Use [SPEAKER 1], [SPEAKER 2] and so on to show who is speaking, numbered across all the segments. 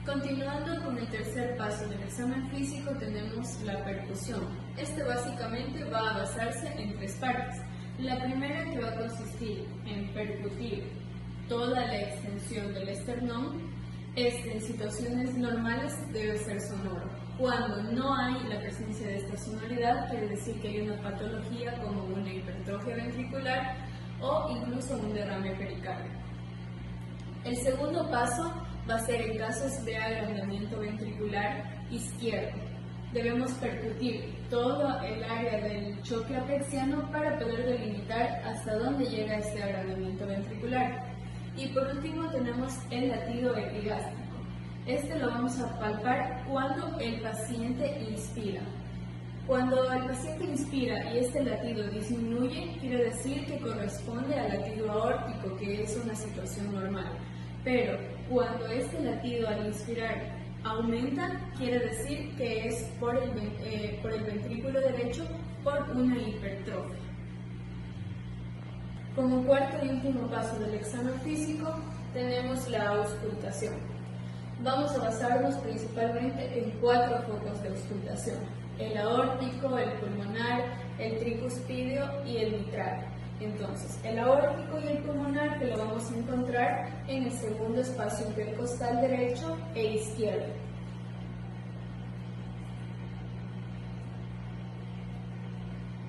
[SPEAKER 1] Continuando con el tercer paso del examen físico tenemos la percusión. Este básicamente va a basarse en tres partes. La primera, que va a consistir en percutir toda la extensión del esternón. En situaciones normales debe ser sonoro. Cuando no hay la presencia de esta sonoridad, quiere decir que hay una patología como una hipertrofia ventricular o incluso un derrame pericárdico. El segundo paso va a ser en casos de agrandamiento ventricular izquierdo. Debemos percutir todo el área del choque apexiano para poder delimitar hasta dónde llega este agrandamiento ventricular. Y por último tenemos el latido epigástrico. Este lo vamos a palpar cuando el paciente inspira. Cuando el paciente inspira y este latido disminuye, quiere decir que corresponde al latido aórtico, que es una situación normal. Pero cuando este latido al inspirar aumenta, quiere decir que es por el ventrículo derecho por una hipertrofia. Como cuarto y último paso del examen físico tenemos la auscultación. Vamos a basarnos principalmente en 4 focos de auscultación: el aórtico, el pulmonar, el tricuspidio y el mitral. Entonces, el aórtico y el pulmonar que lo vamos a encontrar en el segundo espacio intercostal derecho e izquierdo.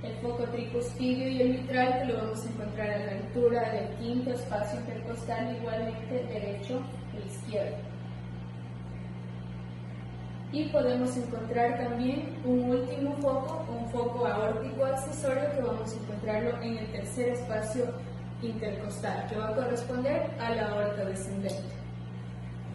[SPEAKER 1] El foco tricuspidio y el mitral que lo vamos a encontrar a la altura del quinto espacio intercostal, igualmente derecho e izquierdo. Y podemos encontrar también un último foco, un foco aórtico accesorio, que vamos a encontrarlo en el tercer espacio intercostal, que va a corresponder a la aorta descendente.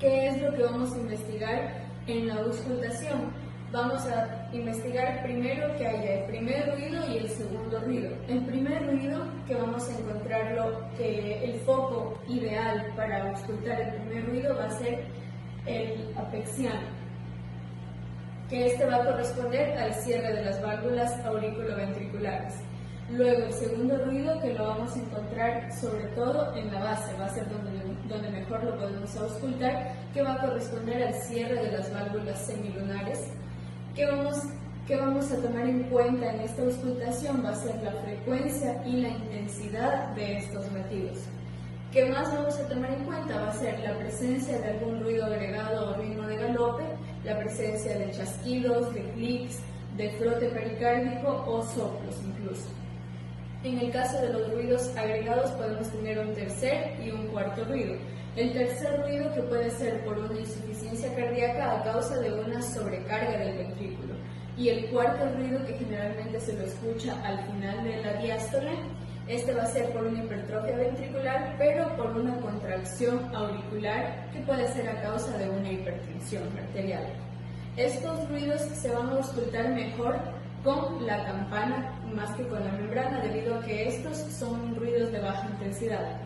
[SPEAKER 1] ¿Qué es lo que vamos a investigar en la auscultación? Vamos a investigar primero que haya el primer ruido y el segundo ruido. El primer ruido, que vamos a encontrarlo, que el foco ideal para auscultar el primer ruido va a ser el apexiano, que este va a corresponder al cierre de las válvulas auriculoventriculares. Luego el segundo ruido, que lo vamos a encontrar sobre todo en la base, va a ser donde mejor lo podemos auscultar, que va a corresponder al cierre de las válvulas semilunares. ¿Qué vamos a tomar en cuenta en esta auscultación? Va a ser la frecuencia y la intensidad de estos latidos. ¿Qué más vamos a tomar en cuenta? Va a ser la presencia de algún ruido agregado o ritmo de galope, la presencia de chasquidos, de clics, de frote pericárdico o soplos incluso. En el caso de los ruidos agregados podemos tener un tercer y un cuarto ruido. El tercer ruido, que puede ser por una insuficiencia cardíaca a causa de una sobrecarga del ventrículo. Y el cuarto ruido, que generalmente se lo escucha al final de la diástole, este va a ser por una hipertrofia ventricular, pero por una contracción auricular, que puede ser a causa de una hipertensión arterial. Estos ruidos se van a auscultar mejor con la campana más que con la membrana, debido a que estos son ruidos de baja intensidad.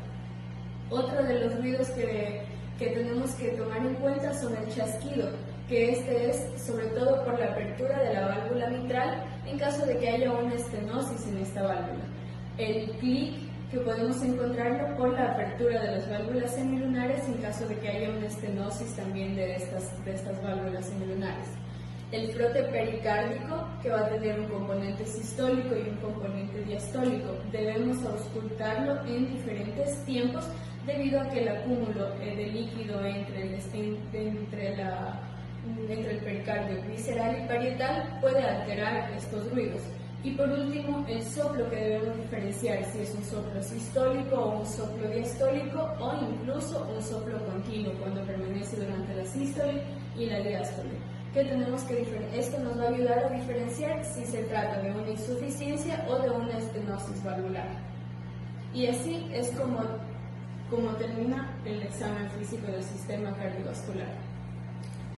[SPEAKER 1] Otro de los ruidos que tenemos que tomar en cuenta son el chasquido, que este es sobre todo por la apertura de la válvula mitral en caso de que haya una estenosis en esta válvula. El clic, que podemos encontrarlo por la apertura de las válvulas semilunares en caso de que haya una estenosis también de estas válvulas semilunares. El frote pericárdico, que va a tener un componente sistólico y un componente diastólico. Debemos auscultarlo en diferentes tiempos debido a que el acúmulo de líquido entre el pericardio visceral y parietal puede alterar estos ruidos. Y por último, el soplo, que debemos diferenciar si es un soplo sistólico o un soplo diastólico o incluso un soplo continuo cuando permanece durante la sístole y la diástole. Esto nos va a ayudar a diferenciar si se trata de una insuficiencia o de una estenosis valvular. Y así es como termina el examen físico del sistema cardiovascular.